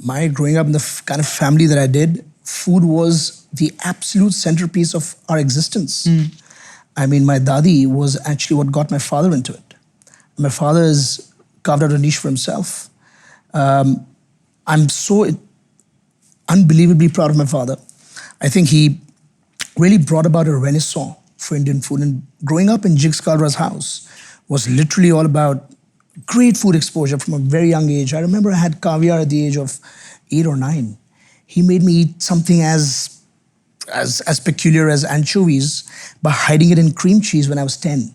my growing up in the kind of family that I did, food was the absolute centerpiece of our existence. I mean, my dadi was actually what got my father into it. My father has carved out a niche for himself. I'm so unbelievably proud of my father. I think he really brought about a renaissance for Indian food. And growing up in Jiggs Kalra's house was literally all about great food exposure from a very young age. I remember I had caviar at the age of 8 or 9. He made me eat something as peculiar as anchovies by hiding it in cream cheese when I was 10.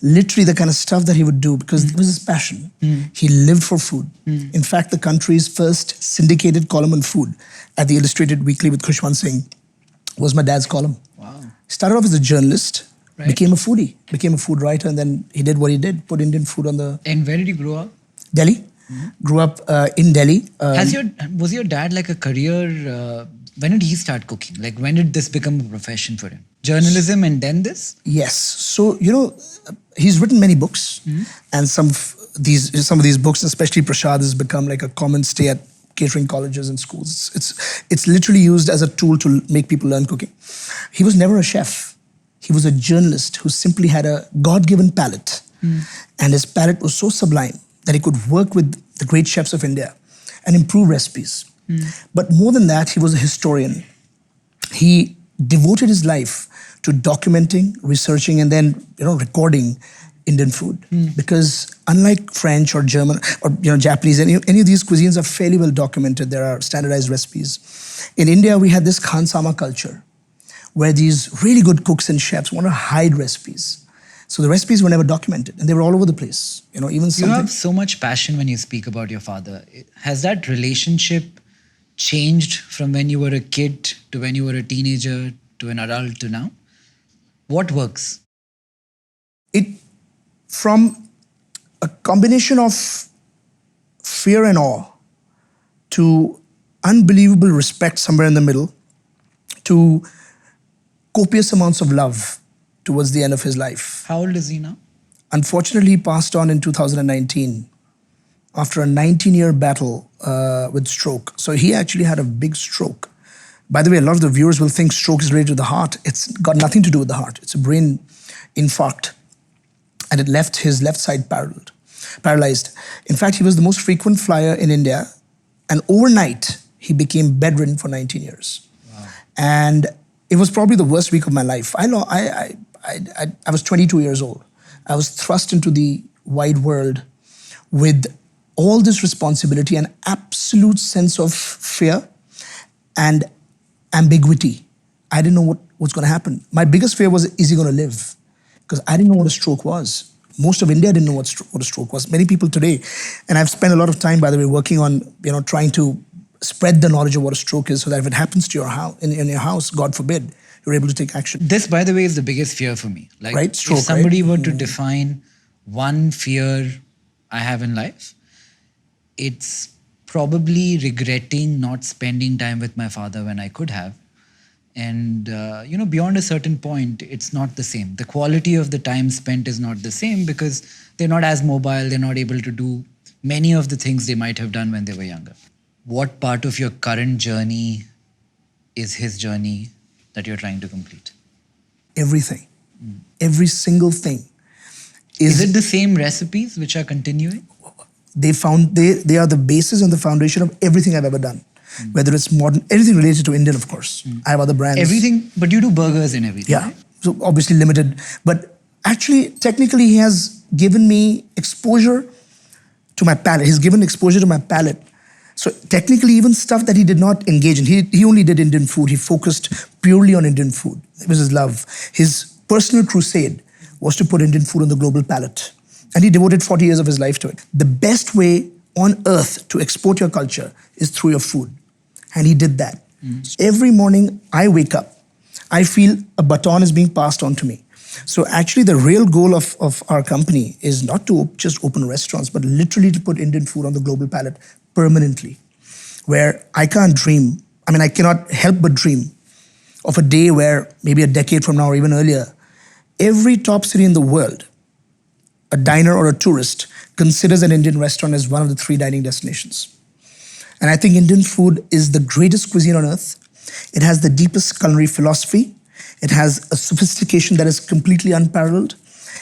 Literally the kind of stuff that he would do because it was his passion. He lived for food. In fact, the country's first syndicated column on food at the Illustrated Weekly with Khushwant Singh was my dad's column. Wow. Started off as a journalist, Right. became a foodie, became a food writer, and then he did what he did, put Indian food on the... And where did you grow up? Delhi. Grew up in Delhi. Was your dad like a career? When did he start cooking? Like when did this become a profession for him? Journalism and then this? Yes. So, he's written many books, and some of these books, especially Prashad, has become like a common stay at catering colleges and schools. It's literally used as a tool to make people learn cooking. He was never a chef. He was a journalist who simply had a God-given palate, and his palate was so sublime that he could work with the great chefs of India and improve recipes. But more than that, he was a historian. He devoted his life to documenting, researching, and then recording Indian food. Because unlike French or German or Japanese, any of these cuisines are fairly well documented. There are standardized recipes. In India, we had this Khansama culture where these really good cooks and chefs want to hide recipes. So the recipes were never documented, and they were all over the place. Even something... You have so much passion when you speak about your father. Has that relationship changed from when you were a kid to when you were a teenager to an adult to now? What works? From a combination of fear and awe to unbelievable respect somewhere in the middle to copious amounts of love towards the end of his life. How old is he now? Unfortunately, he passed on in 2019 after a 19-year battle with stroke. So he actually had a big stroke. By the way, a lot of the viewers will think stroke is related to the heart. It's got nothing to do with the heart. It's a brain infarct. And it left his left side paralyzed. In fact, he was the most frequent flyer in India. And overnight, he became bedridden for 19 years. Wow. And it was probably the worst week of my life. I was 22 years old. I was thrust into the wide world with all this responsibility and absolute sense of fear and ambiguity. I didn't know what was going to happen. My biggest fear was, is he going to live? Because I didn't know what a stroke was. Most of India didn't know what a stroke was. Many people today, and I've spent a lot of time, by the way, working on trying to spread the knowledge of what a stroke is so that if it happens to your house, in your house, God forbid, you're able to take action. This, by the way, is the biggest fear for me. Like, right? Stroke, if somebody were to define one fear I have in life, it's probably regretting not spending time with my father when I could have. And, beyond a certain point, it's not the same. The quality of the time spent is not the same because they're not as mobile. They're not able to do many of the things they might have done when they were younger. What part of your current journey is his journey that you're trying to complete? Everything. Every single thing. Is it the same recipes which are continuing? They are the basis and the foundation of everything I've ever done. Whether it's modern, anything related to Indian, of course. I have other brands. Everything, but you do burgers and everything, Yeah, right? so obviously limited. But actually, technically, he has given me exposure to my palate. He's given exposure to my palate. So technically, even stuff that he did not engage in, he only did Indian food. He focused purely on Indian food. It was his love. His personal crusade was to put Indian food on the global palate. And he devoted 40 years of his life to it. The best way on earth to export your culture is through your food. And he did that. Every morning I wake up, I feel a baton is being passed on to me. So actually the real goal of our company is not to just open restaurants, but literally to put Indian food on the global palate permanently. Where I can't dream, I cannot help but dream of a day where maybe a decade from now or even earlier, every top city in the world, a diner or a tourist considers an Indian restaurant as one of the 3 dining destinations. And I think Indian food is the greatest cuisine on earth. It has the deepest culinary philosophy. It has a sophistication that is completely unparalleled.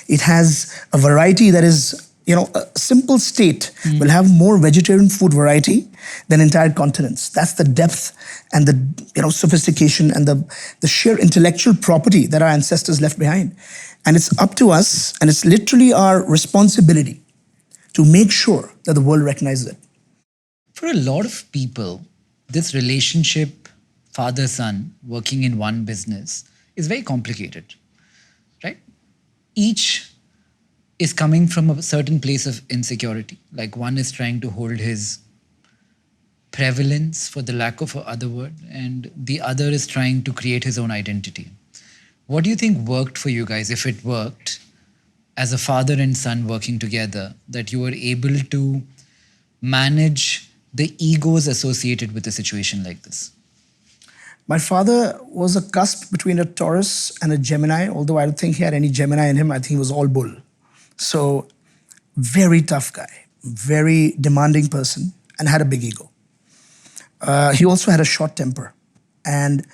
It has a variety that is, a simple state will have more vegetarian food variety than entire continents. That's the depth and the sophistication and the sheer intellectual property that our ancestors left behind. And it's up to us, and it's literally our responsibility to make sure that the world recognizes it. For a lot of people, this relationship, father-son, working in one business, is very complicated, right? Each is coming from a certain place of insecurity. Like one is trying to hold his prevalence, for the lack of other word, and the other is trying to create his own identity. What do you think worked for you guys, if it worked, as a father and son working together, that you were able to manage the egos associated with a situation like this? My father was a cusp between a Taurus and a Gemini, although I don't think he had any Gemini in him. I think he was all bull. So, very tough guy, very demanding person, and had a big ego. He also had a short temper. And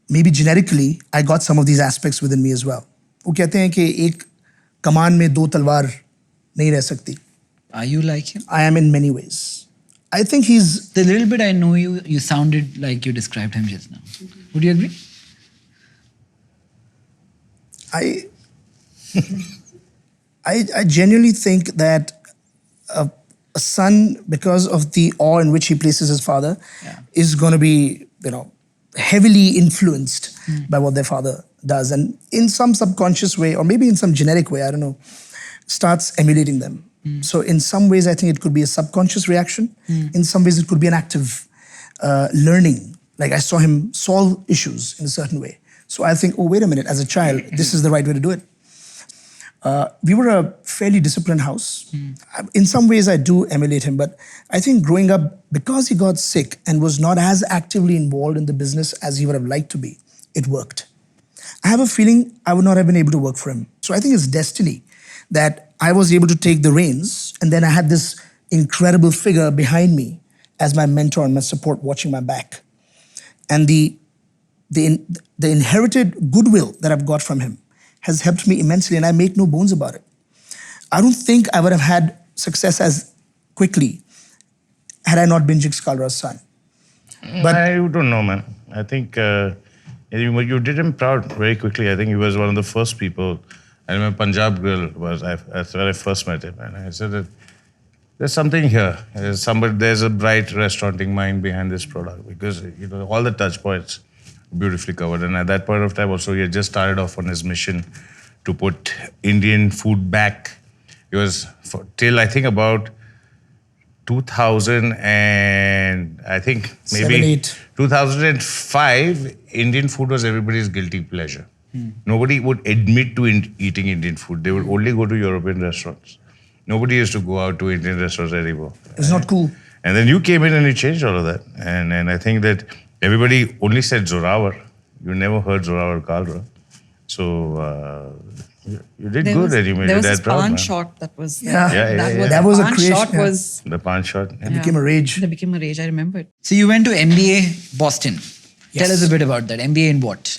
maybe genetically, I got some of these aspects within me as well. वो कहते हैं कि एक कमान में दो तलवार नहीं रह सकती. Are you like him? I am in many ways. I think he's... The little bit I know you, you sounded like you described him just now. Would you agree? I genuinely think that a son, because of the awe in which he places his father, is going to be, heavily influenced by what their father does. And in some subconscious way, or maybe in some genetic way, I don't know, starts emulating them. So in some ways, I think it could be a subconscious reaction. In some ways, it could be an active learning. Like I saw him solve issues in a certain way. So I think, oh, wait a minute, as a child, this is the right way to do it. We were a fairly disciplined house. In some ways, I do emulate him, but I think growing up, because he got sick and was not as actively involved in the business as he would have liked to be, it worked. I have a feeling I would not have been able to work for him. So I think it's destiny that I was able to take the reins, and then I had this incredible figure behind me as my mentor and my support, watching my back. And the inherited goodwill that I've got from him has helped me immensely, and I make no bones about it. I don't think I would have had success as quickly had I not been Jiggs Kalra's son. But I don't know, man. I think you did him proud very quickly. I think he was one of the first people. I remember Punjab Grill that's where I first met him, and I said that there's something here. There's a bright restauranting mind behind this product, because all the touch points beautifully covered. And at that point of time also, he had just started off on his mission to put Indian food back. It was till I think about 2000 and I think maybe 2005, Indian food was everybody's guilty pleasure. Nobody would admit to eating Indian food. They would only go to European restaurants. Nobody used to go out to Indian restaurants anymore. It's not cool. And then you came in and you changed all of that. And I think that everybody only said Zorawar. You never heard Zorawar Kalra. So you did good, and you made your dad proud. There was this pan shot that was there. That was a pan creation. shot was... The pan shot. It became a rage. It became a rage, I remember it. So you went to MBA Boston. Yes. Tell us a bit about that. MBA in what?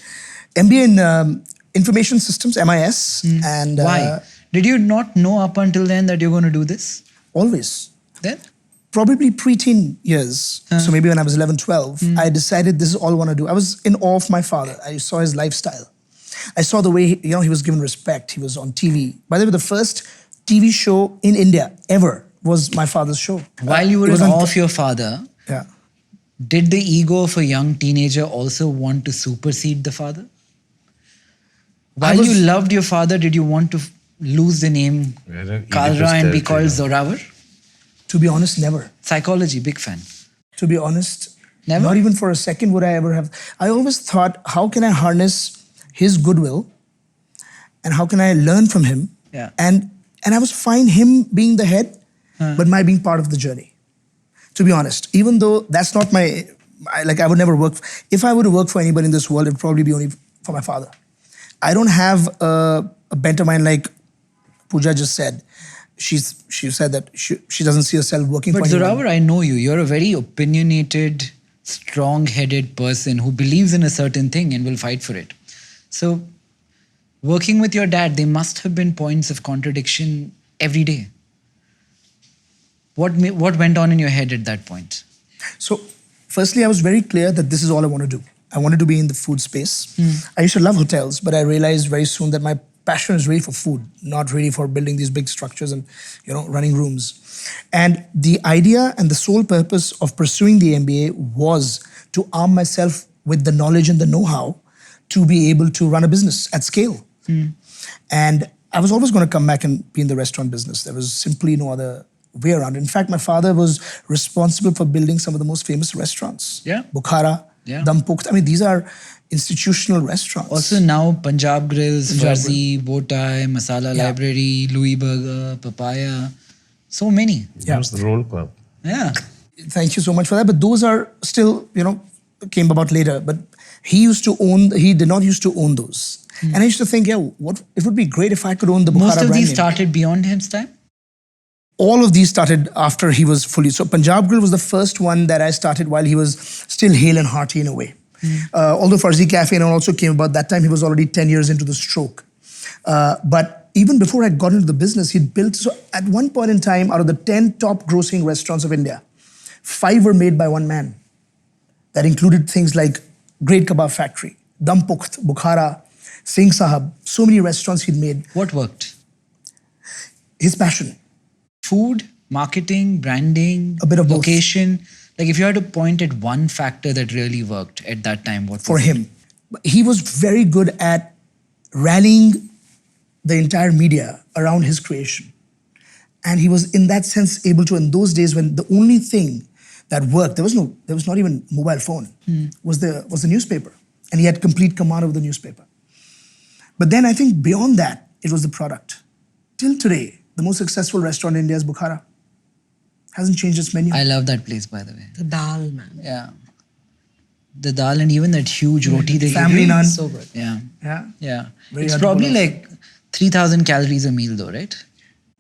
MBA in Information Systems, MIS. And why? Did you not know up until then that you're going to do this? Always. Then? Probably pre-teen years. So maybe when I was 11, 12, I decided this is all I want to do. I was in awe of my father. I saw his lifestyle. I saw the way he was given respect. He was on TV. By the way, the first TV show in India ever was my father's show. While you were in awe of your father, did the ego of a young teenager also want to supersede the father? While you loved your father, did you want to lose the name Kalra and be called Zorawar? To be honest, never. Psychology, big fan. To be honest, never? Not even for a second would I ever have. I always thought, how can I harness his goodwill and how can I learn from him? Yeah. And I was fine him being the head, but my being part of the journey. To be honest, even though that's not I would never work. If I were to work for anybody in this world, it would probably be only for my father. I don't have a bent of mind like Pooja just said. she said that she doesn't see herself working But for anyone. Zorawar, I know you. You're a very opinionated, strong-headed person who believes in a certain thing and will fight for it. So, working with your dad, there must have been points of contradiction every day. What went on in your head at that point? So, firstly, I was very clear that this is all I want to do. I wanted to be in the food space. I used to love hotels, but I realized very soon that my passion is really for food, not really for building these big structures and running rooms. And the idea and the sole purpose of pursuing the MBA was to arm myself with the knowledge and the know-how to be able to run a business at scale. And I was always going to come back and be in the restaurant business. There was simply no other way around. In fact, my father was responsible for building some of the most famous restaurants. Yeah. Bukhara, Yeah. Dampukht. I mean, these are institutional restaurants. Also now Punjab Grills, Farzi, Bowtie, Masala Yeah. Library, Louis Burger, Papaya. So many. That was the roll call. Yeah. Thank you so much for that. But those are still, came about later. But he did not used to own those. And I used to think, it would be great if I could own the Bukhara Most of brand these name. started beyond his time? All of these started after he was fully. So Punjab Grill was the first one that I started while he was still hale and hearty in a way. Although Farzi Cafe also came about that time, he was already 10 years into the stroke. But even before I got into the business, he'd built, so at one point in time, out of the 10 top grossing restaurants of India, 5 were made by one man. That included things like Great Kebab Factory, Dampukht, Bukhara, Singh Sahab, so many restaurants he'd made. What worked? His passion. Food, marketing, branding, A bit of both. location. Like if you had to point at one factor that really worked at that time, what For was it? him. He was very good at rallying the entire media around his creation. And he was in that sense able to, in those days when the only thing that worked, there was not even mobile phone, was the newspaper. And he had complete command of the newspaper. But then I think beyond that, it was the product. Till today, the most successful restaurant in India is Bukhara. Hasn't changed its menu. I love that place, by the way. The dal, man. Yeah. The dal and even that huge roti they give Family you. naan. So good. Yeah. Yeah. Yeah. Very It's hard to probably pull off. like 3,000 calories a meal though, right?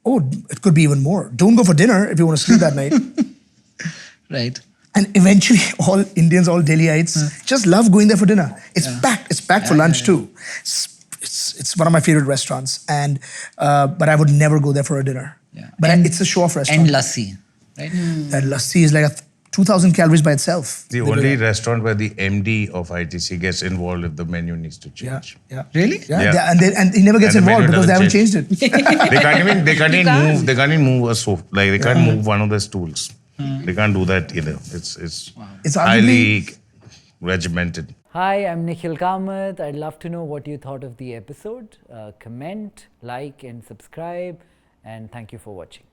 Oh, it could be even more. Don't go for dinner if you want to sleep that night. Right. And eventually, all Indians, all Delhiites, just love going there for dinner. It's packed. It's packed for lunch too. It's one of my favorite restaurants, and but I would never go there for a dinner. Yeah. But And- it's a show-off restaurant. And lassi, right? That lassi is like 2,000 calories by itself. The only restaurant where the MD of ITC gets involved if the menu needs to Yeah, change. yeah. Really? Yeah. And he never gets And the involved menu because they haven't doesn't changed it. They can't even move a sofa. Like they can't move one of the stools. They can't do that either. It's It's highly regimented. Hi, I'm Nikhil Kamath. I'd love to know what you thought of the episode. Comment, like, and subscribe. And thank you for watching.